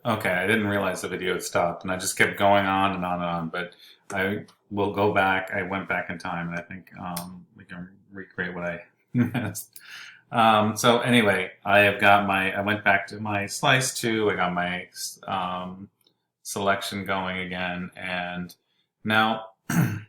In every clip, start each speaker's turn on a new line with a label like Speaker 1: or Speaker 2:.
Speaker 1: Okay, I didn't realize the video had stopped, and I just kept going on and on and on. But I will go back. I went back in time, and I think we can recreate what I missed. So anyway, I have got my. I went back to my slice two. I got my selection going again, and now I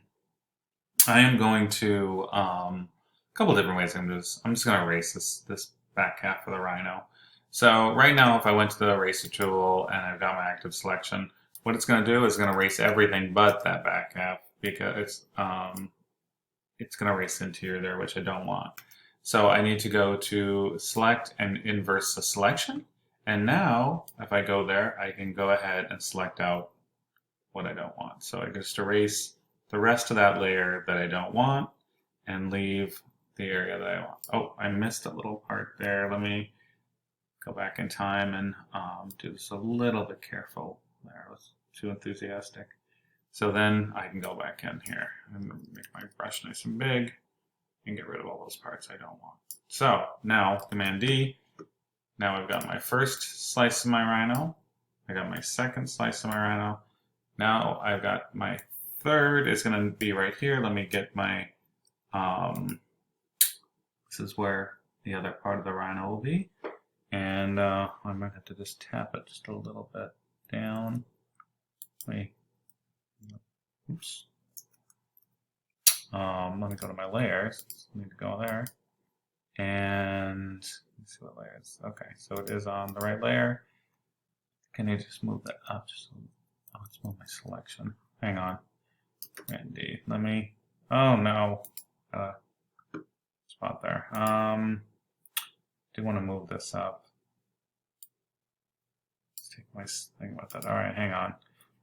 Speaker 1: am going to a couple different ways. I'm just going to erase this back half of the rhino. So right now, if I went to the eraser tool and I've got my active selection, what it's going to do is going to erase everything but that back half because it's going to erase the interior there, which I don't want. So I need to go to select and inverse the selection. And now, if I go there, I can go ahead and select out what I don't want. So I just erase the rest of that layer that I don't want and leave the area that I want. Oh, I missed a little part there. Let me go back in time and do this a little bit careful. There, I was too enthusiastic. So then I can go back in here and make my brush nice and big and get rid of all those parts I don't want. So now Command D. Now I've got my first slice of my rhino. I got my second slice of my rhino. Now I've got my third is going to be right here. Let me get my, this is where the other part of the rhino will be. And I might have to just tap it just a little bit down. Oops. Let me go to my layers. I need to go there. And let's see what layers. Okay, so it is on the right layer. Can I just move that up? Just let's move my selection. Hang on. Indeed. Let me. Oh no. Spot there. Do want to move this up. Let's take my thing with it. All right, hang on.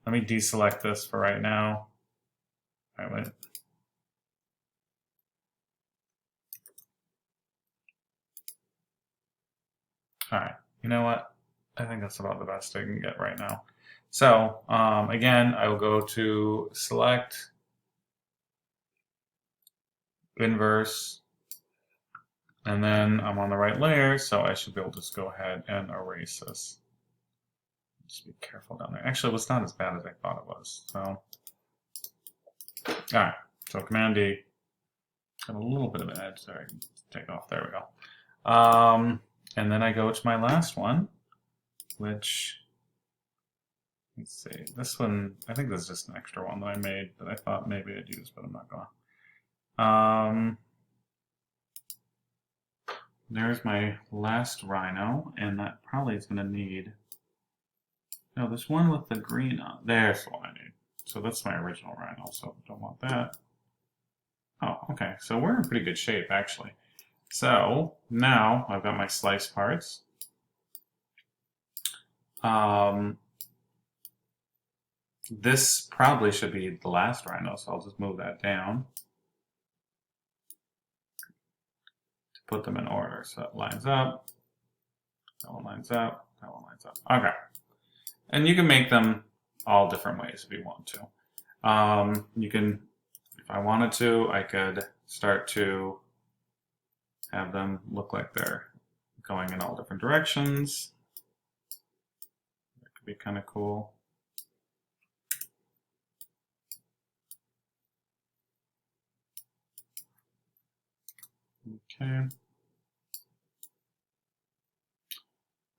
Speaker 1: Let me deselect this for right now. All right, wait. All right, you know what? I think that's about the best I can get right now. So again, I will go to select, inverse, and then I'm on the right layer, so I should be able to just go ahead and erase this. Just be careful down there. Actually, it was not as bad as I thought it was. So, all right. So Command D. Got a little bit of an edge there. I can take off. There we go. And then I go to my last one, which, let's see. This one, I think this is just an extra one that I made that I thought maybe I'd use, but I'm not going. There's my last rhino, and that probably is going to need. No, there's one with the green on. There's the one I need. So that's my original rhino, so don't want that. Oh, okay. So we're in pretty good shape, actually. So now I've got my slice parts. This probably should be the last rhino, so I'll just move that down to put them in order. So that lines up, that one lines up, that one lines up. Okay. And you can make them all different ways if you want to. You can, if I wanted to, I could start to have them look like they're going in all different directions. That could be kind of cool. Okay.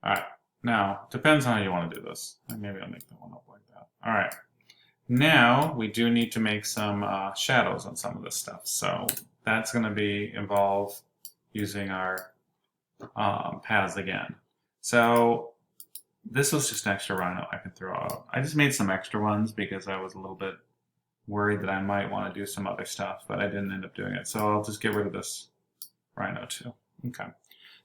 Speaker 1: All right. Now, depends on how you want to do this. Maybe I'll make that one up like that. All right. Now, we do need to make some shadows on some of this stuff. So that's going to involve using our paths again. So this was just an extra rhino I can throw out. I just made some extra ones because I was a little bit worried that I might want to do some other stuff, but I didn't end up doing it. So I'll just get rid of this rhino too. Okay.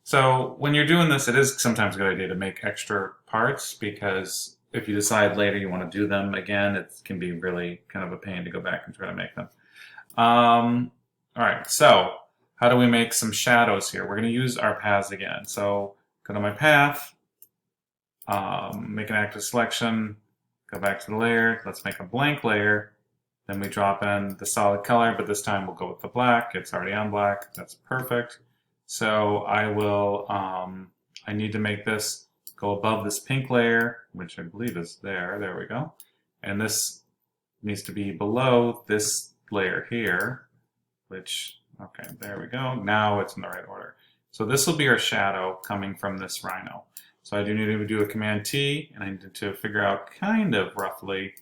Speaker 1: So when you're doing this, it is sometimes a good idea to make extra parts because if you decide later you want to do them again, it can be really kind of a pain to go back and try to make them. All right, so how do we make some shadows here? We're going to use our paths again. So go to my path, make an active selection, go back to the layer. Let's make a blank layer. Then we drop in the solid color, but this time we'll go with the black. It's already on black. That's perfect. So I will, I need to make this go above this pink layer, which I believe is there. There we go. And this needs to be below this layer here, which, okay, there we go. Now it's in the right order. So this will be our shadow coming from this rhino. So I do need to do a Command T, and I need to figure out kind of roughly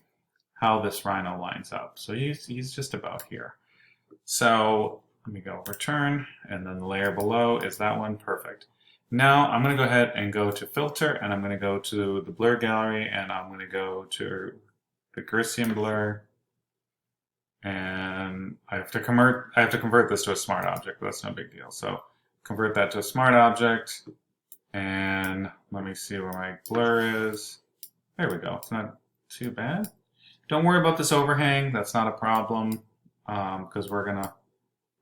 Speaker 1: how this rhino lines up. So he's just about here. So let me go return, and then the layer below is that one. Perfect. Now I'm going to go ahead and go to filter, and I'm going to go to the blur gallery, and I'm going to go to the Gaussian blur, and I have to convert this to a smart object, but that's no big deal. So convert that to a smart object, and let me see where my blur is. There we go. It's not too bad. Don't worry about this overhang. That's not a problem, because we're gonna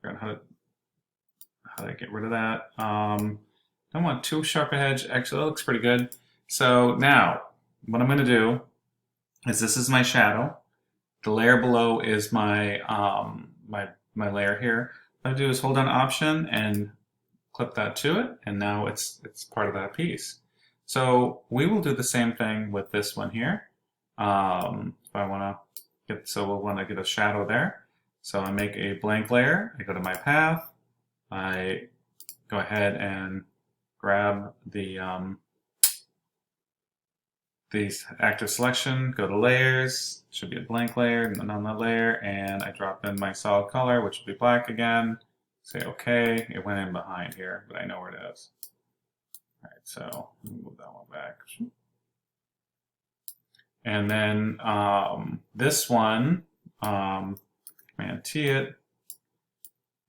Speaker 1: how to get rid of that. Don't want too sharp a edge. Actually, that looks pretty good. So now, what I'm going to do is this is my shadow. The layer below is my my layer here. What I do is hold down Option and clip that to it, and now it's part of that piece. So we will do the same thing with this one here. If I want to get, so we'll want to get a shadow there. So I make a blank layer. I go to my path. I go ahead and grab the active selection, go to layers, should be a blank layer, and then on that layer, and I drop in my solid color, which will be black again. Say OK. It went in behind here, but I know where it is. All right, so move that one back. And then this one, Command T it,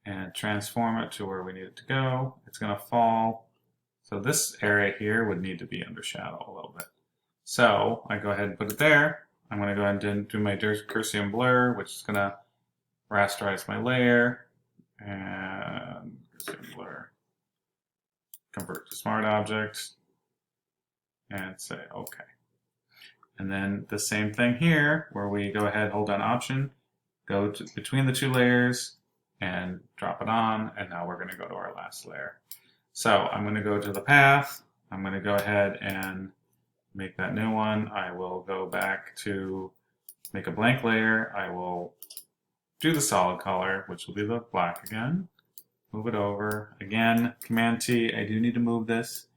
Speaker 1: and transform it to where we need it to go. It's going to fall. So this area here would need to be under shadow a little bit. So I go ahead and put it there. I'm going to go ahead and do my Gaussian blur, which is going to rasterize my layer, and Gaussian blur, convert to smart object, and say OK. And then the same thing here, where we go ahead, hold down Option, go to between the two layers, and drop it on, and now we're going to go to our last layer. So I'm going to go to the path. I'm going to go ahead and make that new one. I will go back to make a blank layer. I will do the solid color, which will be the black again. Move it over. Again, Command T. I do need to move this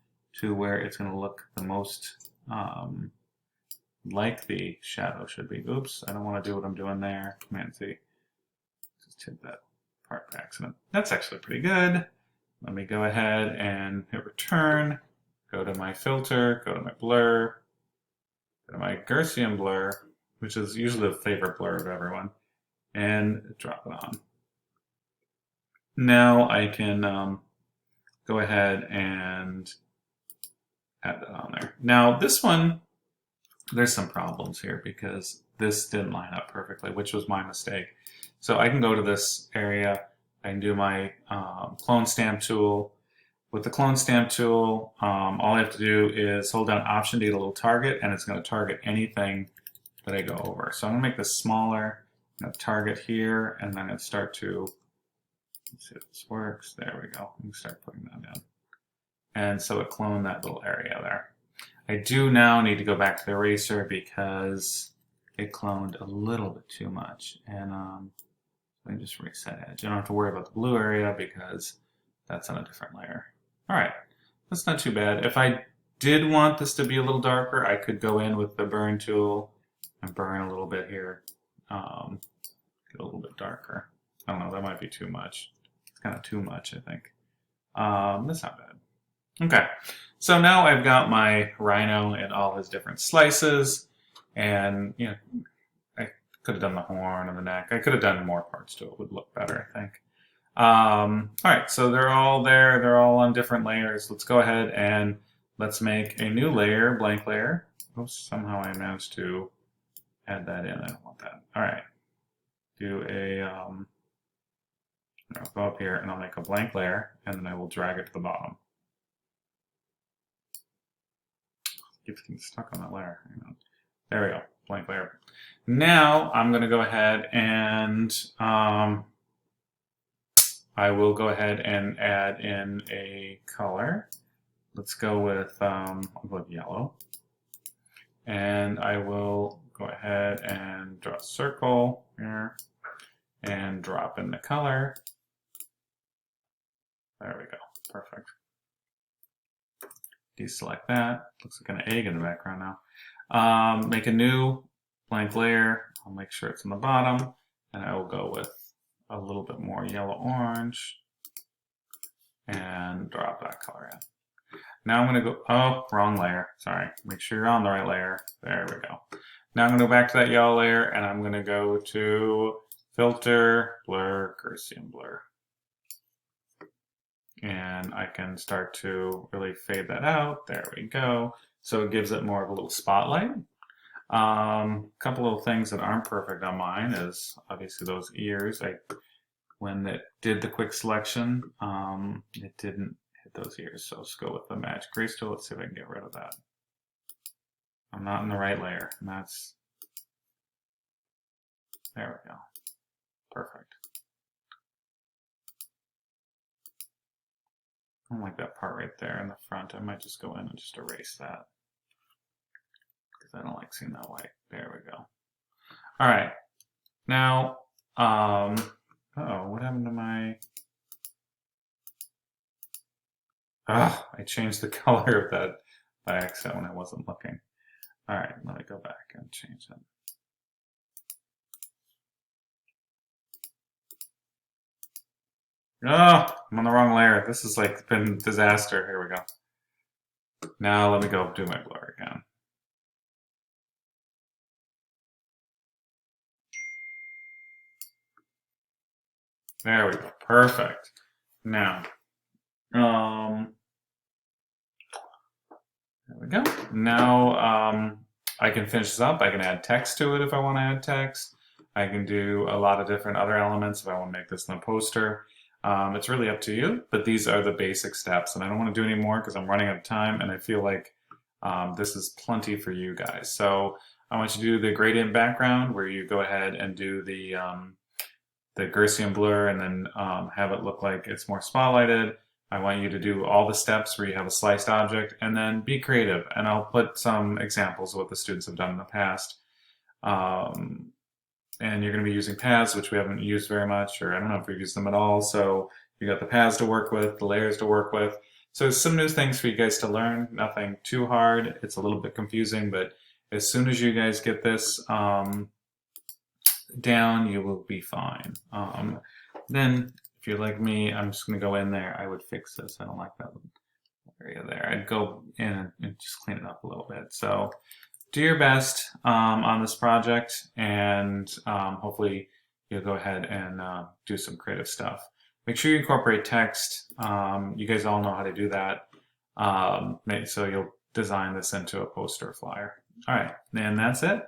Speaker 1: to where it's going to look the most like the shadow should be. Oops, I don't want to do what I'm doing there. Command T. Just hit that part by accident. That's actually pretty good. Let me go ahead and hit return. Go to my filter, go to my blur, go to my Gaussian blur, which is usually the favorite blur of everyone, and drop it on. Now I can go ahead and add that on there. Now this one, there's some problems here because this didn't line up perfectly, which was my mistake. So I can go to this area, I can do my clone stamp tool. With the clone stamp tool, all I have to do is hold down Option to get a little target, and it's going to target anything that I go over. So I'm going to make this smaller, I'm going to target here, and then I'm going to start to, let's see if this works. There we go. Let me start putting that in. And so it cloned that little area there. I do now need to go back to the eraser because it cloned a little bit too much. And let me just reset edge. I don't have to worry about the blue area because that's on a different layer. All right, that's not too bad. If I did want this to be a little darker, I could go in with the burn tool and burn a little bit here. Get a little bit darker. I don't know, that might be too much. It's kind of too much, I think. That's not bad. Okay, so now I've got my rhino in all his different slices, and you know, I could have done the horn and the neck. I could have done more parts to it. Would look better, I think. All right, so they're all there. They're all on different layers. Let's go ahead and let's make a new layer, blank layer. Oops, somehow I managed to add that in. I don't want that. All right, do a, I'll go up here and I'll make a blank layer, and then I will drag it to the bottom. Keeps getting stuck on that layer. Hang on. There we go, blank layer. Now I'm going to go ahead and I will go ahead and add in a color. let's go with, I'll go with yellow. And I will go ahead and draw a circle here and drop in the color. There we go, perfect. Deselect that, looks like an egg in the background now. Make a new blank layer, I'll make sure it's on the bottom, and I will go with a little bit more yellow-orange and drop that color in. Now I'm going to go, oh, wrong layer, sorry. Make sure you're on the right layer. There we go. Now I'm going to go back to that yellow layer and I'm going to go to Filter, Blur, Gaussian Blur. And I can start to really fade that out. There we go. So it gives it more of a little spotlight. Couple little things that aren't perfect on mine is obviously those ears. When it did the quick selection, it didn't hit those ears. So let's go with the Magic Erase tool. Let's see if I can get rid of that. I'm not in the right layer, and that's, there we go. Perfect. I don't like that part right there in the front. I might just go in and just erase that, because I don't like seeing that white. There we go. All right. Now, uh-oh, what happened to my... I changed the color of that by accident when I wasn't looking. All right, let me go back and change that. Oh, I'm on the wrong layer. This has like been disaster. Here we go. Now let me go do my blur again. There we go. Perfect. Now, there we go. Now I can finish this up. I can add text to it if I want to add text. I can do a lot of different other elements if I want to make this in a poster. It's really up to you, but these are the basic steps, and I don't want to do any more because I'm running out of time, and I feel like this is plenty for you guys. So I want you to do the gradient background, where you go ahead and do the Gaussian blur, and then have it look like it's more spotlighted. I want you to do all the steps where you have a sliced object, and then be creative. And I'll put some examples of what the students have done in the past. And you're going to be using paths, which we haven't used very much, or I don't know if we've used them at all. So you got the paths to work with, the layers to work with. So some new things for you guys to learn. Nothing too hard. It's a little bit confusing, but as soon as you guys get this down, you will be fine. Then, if you're like me, I'm just going to go in there. I would fix this. I don't like that area there. I'd go in and just clean it up a little bit. So do your best on this project, and hopefully you'll go ahead and do some creative stuff. Make sure you incorporate text. You guys all know how to do that. So you'll design this into a poster flyer. All right, and that's it.